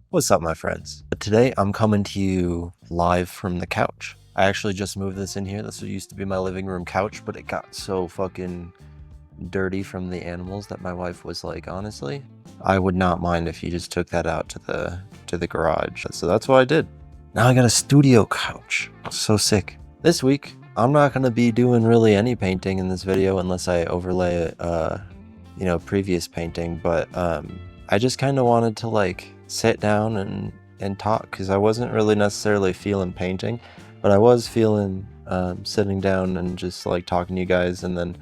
What's up, my friends? Today I'm coming to you live from the couch. I actually just moved this in here. This used to be my living room couch, but it got so fucking dirty from the animals that my wife was like, honestly, I would not mind if you just took that out to the garage. So that's what I did. Now I got a studio couch. So sick. This week, I'm not gonna be doing really any painting in this video unless I overlay previous painting, but I just kind of wanted to like sit down and talk, because I wasn't really necessarily feeling painting, but I was feeling sitting down and just like talking to you guys and then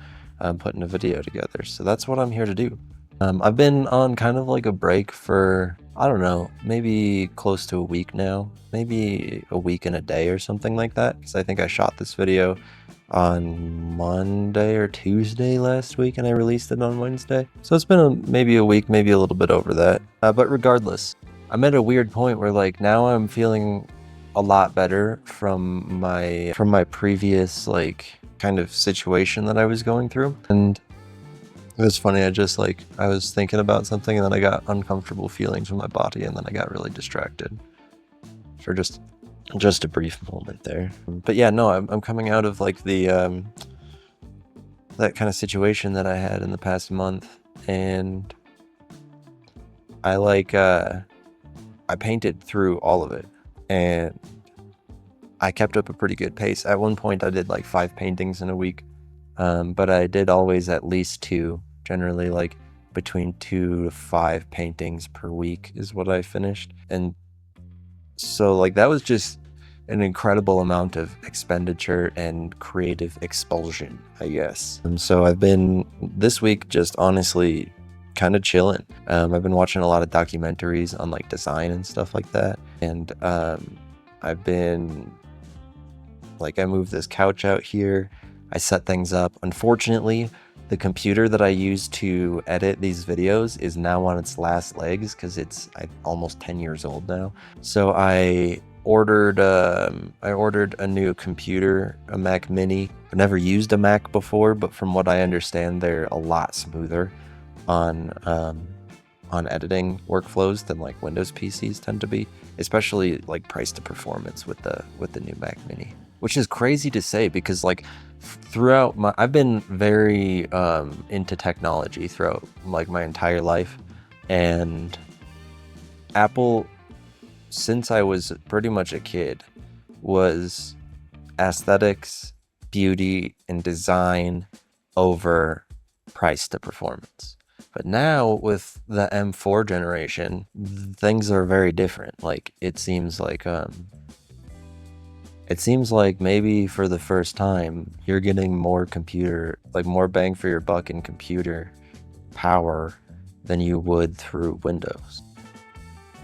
putting a video together. So that's what I'm here to do. I've been on kind of like a break for, I don't know, maybe close to a week now, maybe a week and a day or something like that, because I think I shot this video on Monday or Tuesday last week and I released it on Wednesday. So it's been maybe a week, maybe a little bit over that. But regardless, I'm at a weird point where like now I'm feeling a lot better from my previous like kind of situation that I was going through. And it was funny, I was thinking about something and then I got uncomfortable feelings in my body and then I got really distracted for just a brief moment there. But yeah, no, I'm coming out of like the that kind of situation that I had in the past month, and I painted through all of it and I kept up a pretty good pace. At one point I did like 5 paintings in a week, but I did always at least 2, generally like between 2 to 5 paintings per week is what I finished. And so like that was just an incredible amount of expenditure and creative expulsion, I guess. And so I've been this week just honestly kind of chilling. I've been watching a lot of documentaries on like design and stuff like that. And I've been like, I moved this couch out here. I set things up. Unfortunately, the computer that I use to edit these videos is now on its last legs because it's almost 10 years old now. So I ordered a new computer, a Mac Mini. I've never used a Mac before, but from what I understand, they're a lot smoother on editing workflows than like Windows PCs tend to be, especially like price to performance with the new Mac Mini, which is crazy to say because like throughout I've been very into technology throughout like my entire life, and Apple, since I was pretty much a kid, was aesthetics, beauty, and design over price to performance. But now with the M4 generation, things are very different. Like it seems like maybe for the first time you're getting more bang for your buck in computer power than you would through Windows,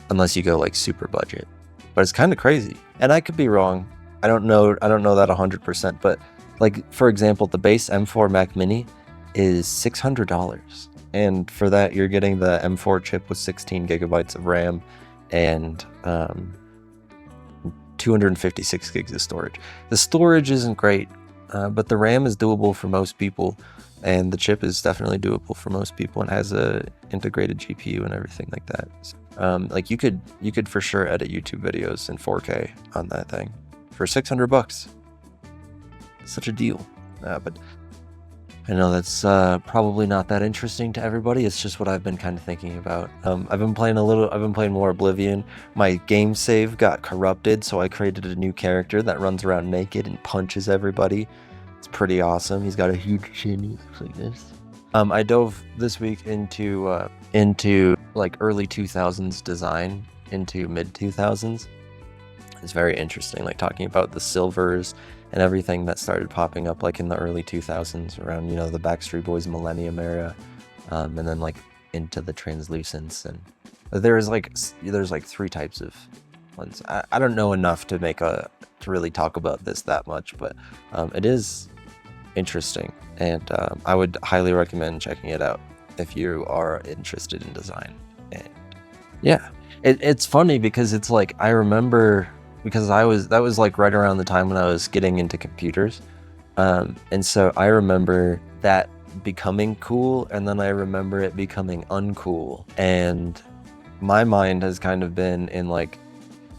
unless you go like super budget. But it's kind of crazy, and I could be wrong. I don't know that 100%, but like for example, the base M4 Mac Mini is $600. And for that, you're getting the M4 chip with 16 gigabytes of RAM and 256 gigs of storage. The storage isn't great, but the RAM is doable for most people, and the chip is definitely doable for most people and has a integrated GPU and everything like that. Like you could for sure edit YouTube videos in 4K on that thing for $600. Such a deal. But I know that's probably not that interesting to everybody. It's just what I've been kind of thinking about. I've been playing more Oblivion. My game save got corrupted, so I created a new character that runs around naked and punches everybody. It's pretty awesome. He's got a huge chin. He looks like this. I dove this week into like early 2000s design into mid 2000s. It's very interesting, like talking about the silvers and everything that started popping up like in the early 2000s around, the Backstreet Boys Millennium era, and then like into the translucence. And there's like 3 types of ones. I don't know enough to really talk about this that much, but it is interesting, and I would highly recommend checking it out if you are interested in design. And yeah, it's funny because it's like I remember, because that was like right around the time when I was getting into computers, and so I remember that becoming cool, and then I remember it becoming uncool. And my mind has kind of been in like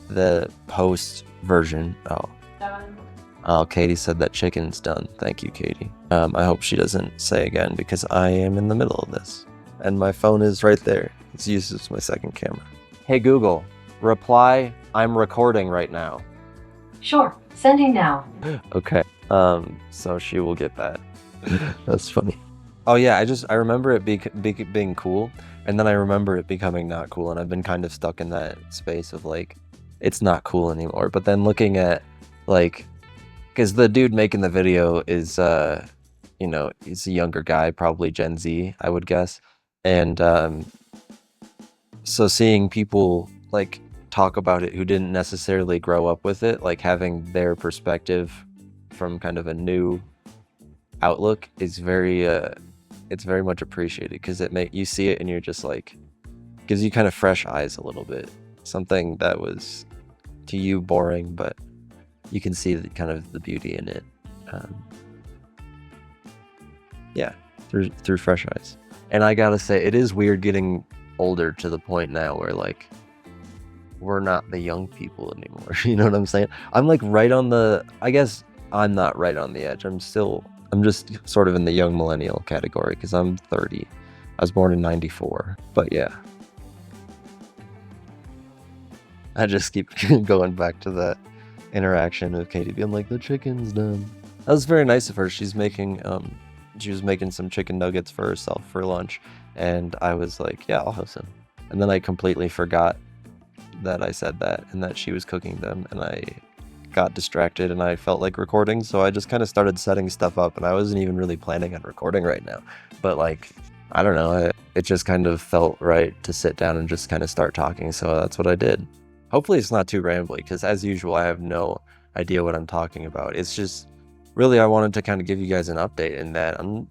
the post version. Oh, Katie said that chicken's done. Thank you, Katie. I hope she doesn't say again, because I am in the middle of this. And my phone is right there. It's used as my second camera. Hey Google, reply, I'm recording right now. Sure, sending now. Okay, so she will get that. That's funny. Oh yeah, I remember it being cool, and then I remember it becoming not cool, and I've been kind of stuck in that space of like, it's not cool anymore. But then looking at like, because the dude making the video is, you know, he's a younger guy, probably Gen Z, I would guess. And so seeing people like talk about it who didn't necessarily grow up with it, like having their perspective from kind of a new outlook is very, it's very much appreciated, because you see it and you're just like, gives you kind of fresh eyes a little bit. Something that was to you boring, but you can see kind of the beauty in it. Yeah, through fresh eyes. And I gotta say, it is weird getting older to the point now where like, we're not the young people anymore. You know what I'm saying? I'm like right on the, I guess I'm not right on the edge. I'm just sort of in the young millennial category, because I'm 30. I was born in 94, but yeah. I just keep going back to that interaction of Katie being like, the chicken's done. That was very nice of her. She was making some chicken nuggets for herself for lunch, and I was like, yeah, I'll have some. And then I completely forgot that I said that and that she was cooking them, and I got distracted and I felt like recording, so I just kind of started setting stuff up, and I wasn't even really planning on recording right now, but like, I don't know, it just kind of felt right to sit down and just kind of start talking, so that's what I did. Hopefully it's not too rambly, because as usual I have no idea what I'm talking about. It's just really, I wanted to kind of give you guys an update in that I'm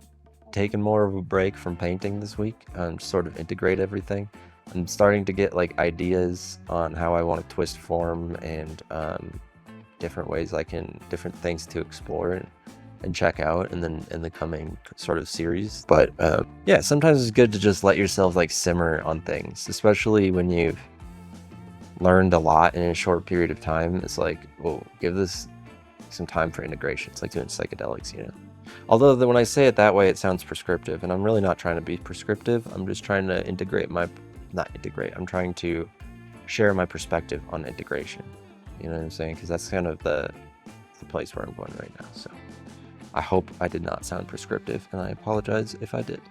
taking more of a break from painting this week, sort of integrate everything. I'm starting to get like ideas on how I want to twist form, and different ways different things to explore and check out, and then in the coming sort of series. But yeah, sometimes it's good to just let yourself like simmer on things, especially when you've learned a lot in a short period of time. It's like, well, give this some time for integration. It's like doing psychedelics, you know? Although when I say it that way, it sounds prescriptive, and I'm really not trying to be prescriptive. I'm just trying to I'm trying to share my perspective on integration. You know what I'm saying? Because that's kind of the place where I'm going right now. So I hope I did not sound prescriptive, and I apologize if I did.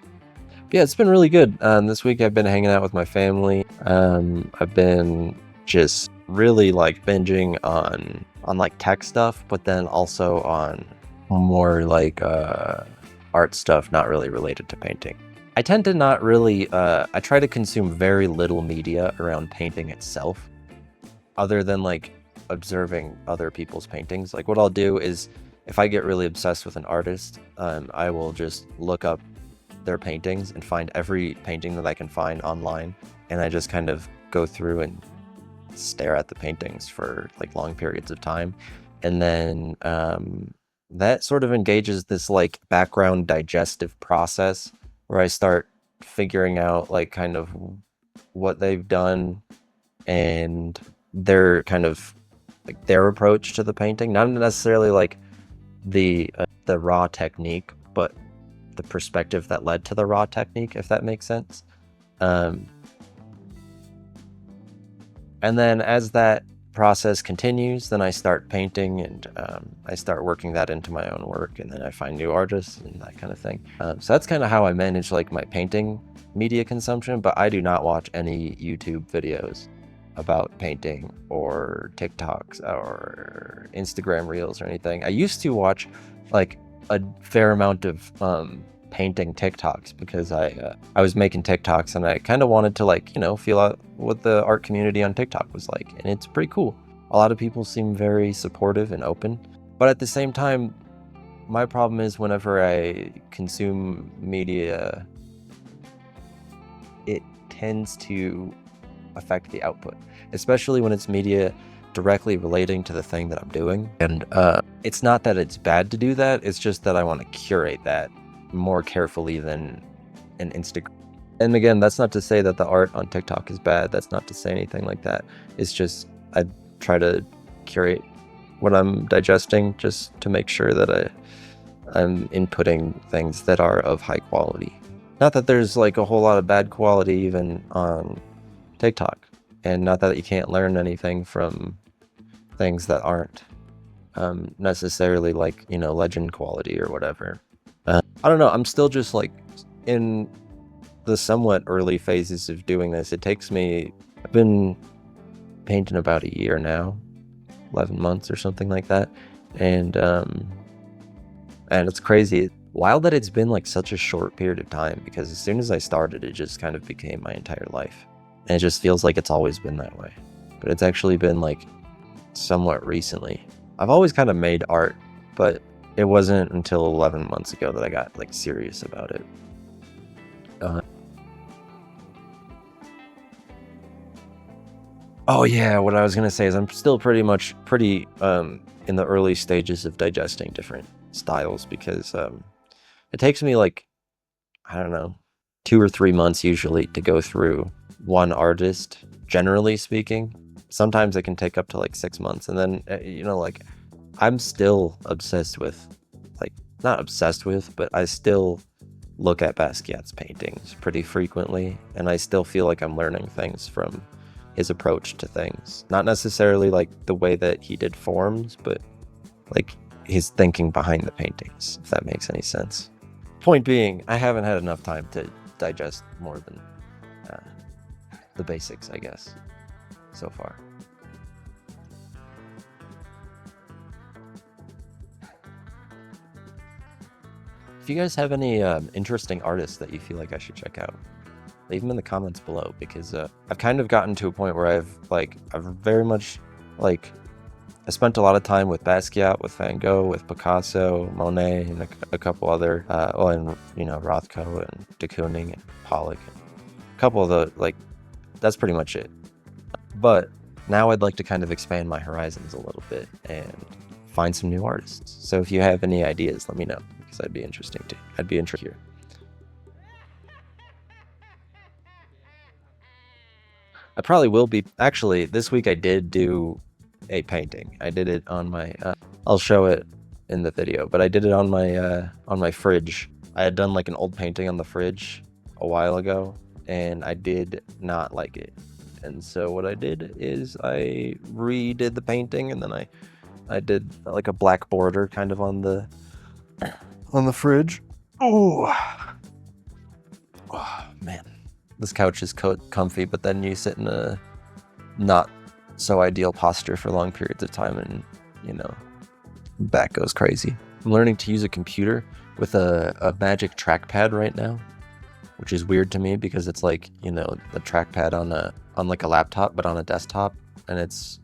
But yeah, it's been really good. This week I've been hanging out with my family. I've been just really like binging on like tech stuff, but then also on more like art stuff not really related to painting. I tend to not really, I try to consume very little media around painting itself, other than like observing other people's paintings. Like what I'll do is, if I get really obsessed with an artist, I will just look up their paintings and find every painting that I can find online, and I just kind of go through and stare at the paintings for like long periods of time. And then that sort of engages this like background digestive process where I start figuring out like kind of what they've done and their kind of like their approach to the painting, not necessarily like the raw technique, but the perspective that led to the raw technique, if that makes sense. And then as that process continues, then I start painting, and I start working that into my own work, and then I find new artists and that kind of thing. So that's kind of how I manage like my painting media consumption, but I do not watch any YouTube videos about painting or TikToks or Instagram reels or anything. I used to watch like a fair amount of painting TikToks because I was making TikToks, and I kind of wanted to like, you know, feel out what the art community on TikTok was like, and it's pretty cool. A lot of people seem very supportive and open, but at the same time, my problem is whenever I consume media, it tends to affect the output, especially when it's media directly relating to the thing that I'm doing. And it's not that it's bad to do that, it's just that I want to curate that more carefully than an Instagram. And again, that's not to say that the art on TikTok is bad. That's not to say anything like that. It's just I try to curate what I'm digesting just to make sure that I'm inputting things that are of high quality. Not that there's like a whole lot of bad quality even on TikTok, and not that you can't learn anything from things that aren't necessarily like, you know, legend quality or whatever. I don't know. I'm still just like in the somewhat early phases of doing this. It takes me, I've been painting about a year now, 11 months or something like that. And it's crazy. Wild that it's been like such a short period of time, because as soon as I started, it just kind of became my entire life. And it just feels like it's always been that way. But it's actually been like somewhat recently. I've always kind of made art, but it wasn't until 11 months ago that I got like serious about it. Oh yeah, what I was gonna say is I'm still pretty in the early stages of digesting different styles, because it takes me like, I don't know, 2 or 3 months usually to go through one artist, generally speaking. Sometimes it can take up to like 6 months, and then you know, like I'm still obsessed with, like, not obsessed with, but I still look at Basquiat's paintings pretty frequently, and I still feel like I'm learning things from his approach to things. Not necessarily like the way that he did forms, but like his thinking behind the paintings, if that makes any sense. Point being, I haven't had enough time to digest more than the basics, I guess, so far. If you guys have any interesting artists that you feel like I should check out, leave them in the comments below, because I've kind of gotten to a point where I've very much like, I spent a lot of time with Basquiat, with Van Gogh, with Picasso, Monet, and a couple other, and you know, Rothko and de Kooning and Pollock, and a couple of the, like, that's pretty much it. But now I'd like to kind of expand my horizons a little bit and find some new artists. So if you have any ideas, let me know, because I'd be interested here. I probably will be. Actually, this week I did do a painting. I did it on my, I'll show it in the video, but I did it on my fridge. I had done like an old painting on the fridge a while ago, and I did not like it. And so what I did is I redid the painting, and then I did like a black border kind of on the fridge. Oh man. This couch is comfy, but then you sit in a not so ideal posture for long periods of time, and you know, back goes crazy. I'm learning to use a computer with a Magic Trackpad right now, which is weird to me, because it's like, you know, the trackpad on like a laptop, but on a desktop, and it's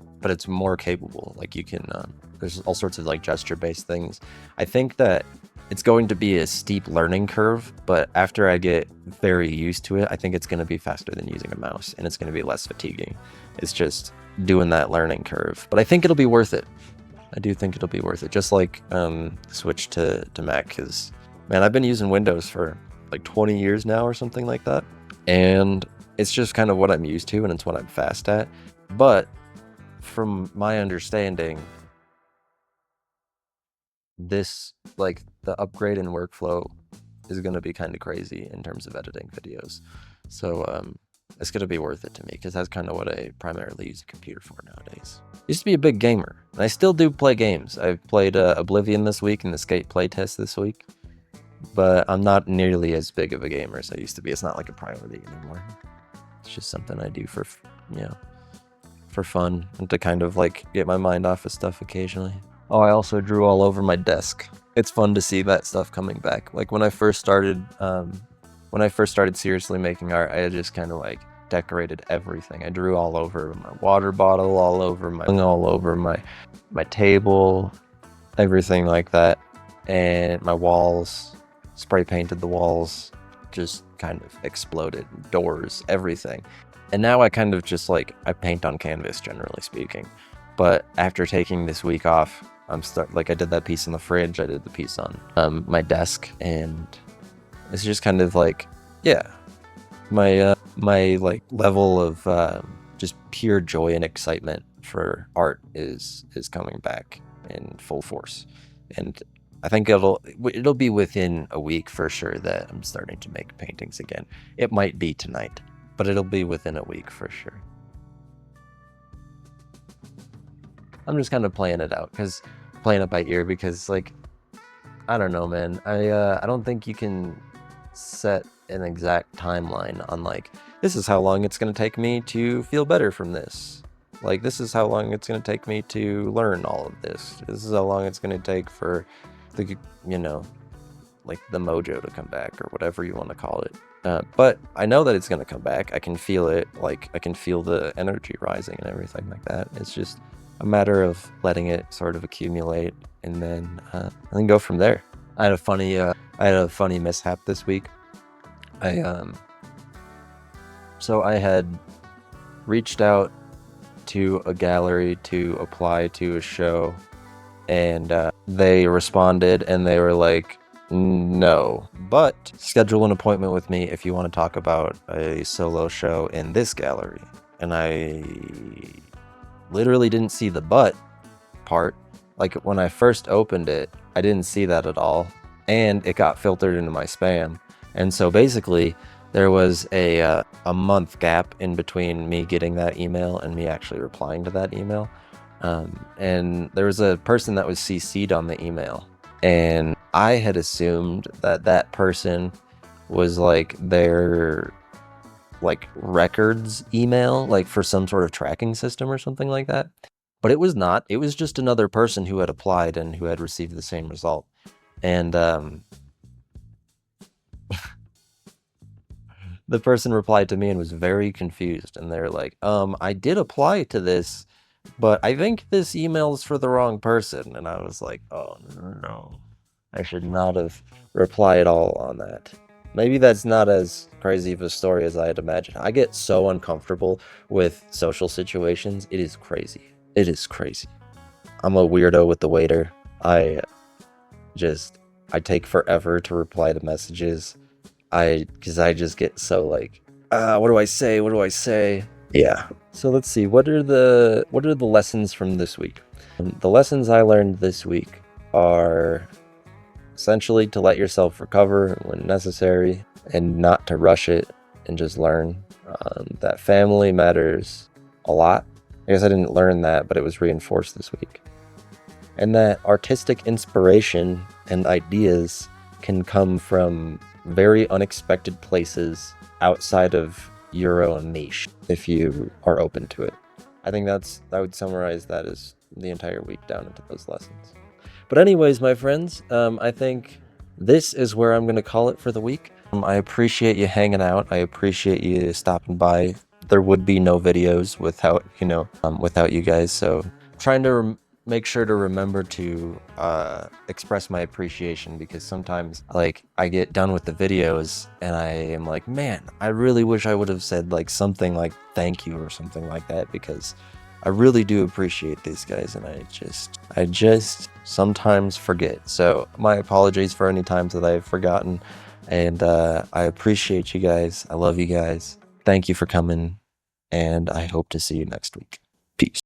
more capable. Like you can there's all sorts of like gesture-based things. I think that it's going to be a steep learning curve, but after I get very used to it, I think it's going to be faster than using a mouse, and it's going to be less fatiguing. It's just doing that learning curve, but I think it'll be worth it. I do think it'll be worth it. Just like switch to Mac, because man, I've been using Windows for like 20 years now or something like that, and it's just kind of what I'm used to, and it's what I'm fast at. But from my understanding, this, like, the upgrade in workflow is going to be kind of crazy in terms of editing videos. So it's going to be worth it to me, because that's kind of what I primarily use a computer for nowadays. I used to be a big gamer, and I still do play games. I've played Oblivion this week and the Skate playtest this week, but I'm not nearly as big of a gamer as I used to be. It's not like a priority anymore. It's just something I do for, you know, for fun, and to kind of like get my mind off of stuff occasionally. Oh, I also drew all over my desk. It's fun to see that stuff coming back. Like when I first started seriously making art, I had just kind of like decorated everything. I drew all over my water bottle, all over my table, everything like that. And my walls, spray painted the walls, just kind of exploded. Doors, everything. And now I kind of just like, I paint on canvas, generally speaking. But after taking this week off, I did that piece in the fridge, I did the piece on my desk, and It's just kind of like, yeah, my like level of just pure joy and excitement for art is coming back in full force, and I think it'll be within a week for sure that I'm starting to make paintings again. It might be tonight, but it'll be within a week for sure. I'm just kind of playing it by ear because, like, I don't know, man. I don't think you can set an exact timeline on, like, this is how long it's going to take me to feel better from this. Like, this is how long it's going to take me to learn all of this. This is how long it's going to take for the, like, the mojo to come back, or whatever you want to call it. But I know that it's going to come back. I can feel it. Like, I can feel the energy rising and everything like that. It's just a matter of letting it sort of accumulate and then go from there. I had a funny mishap this week. So I had reached out to a gallery to apply to a show, and they responded and they were like, no, but schedule an appointment with me if you want to talk about a solo show in this gallery. And I literally didn't see the but part. Like, when I first opened it, I didn't see that at all, and it got filtered into my spam. And so basically there was a month gap in between me getting that email and me actually replying to that email. And there was a person that was CC'd on the email, and I had assumed that that person was like their like records email, like for some sort of tracking system or something like that. But it was not. It was just another person who had applied and who had received the same result. And the person replied to me and was very confused. And they're like, I did apply to this, but I think this email is for the wrong person. And I was like, oh, no. I should not have replied all on that. Maybe that's not as crazy of a story as I had imagined. I get so uncomfortable with social situations. It is crazy. It is crazy. I'm a weirdo with the waiter. I take forever to reply to messages. Because I just get so like, what do I say? What do I say? Yeah. So let's see. What are the lessons from this week? The lessons I learned this week are essentially to let yourself recover when necessary and not to rush it, and just learn that family matters a lot. I guess I didn't learn that, but it was reinforced this week. And that artistic inspiration and ideas can come from very unexpected places outside of your own niche if you are open to it. I think I would summarize that as the entire week down into those lessons. But anyways, my friends, I think this is where I'm going to call it for the week. I appreciate you hanging out. I appreciate you stopping by. There would be no videos without you guys. So trying to make sure to remember to express my appreciation, because sometimes, like, I get done with the videos and I am like, man, I really wish I would have said like something like thank you or something like that, because I really do appreciate these guys, and I just sometimes forget. So my apologies for any times that I've forgotten, and I appreciate you guys. I love you guys. Thank you for coming, and I hope to see you next week. Peace.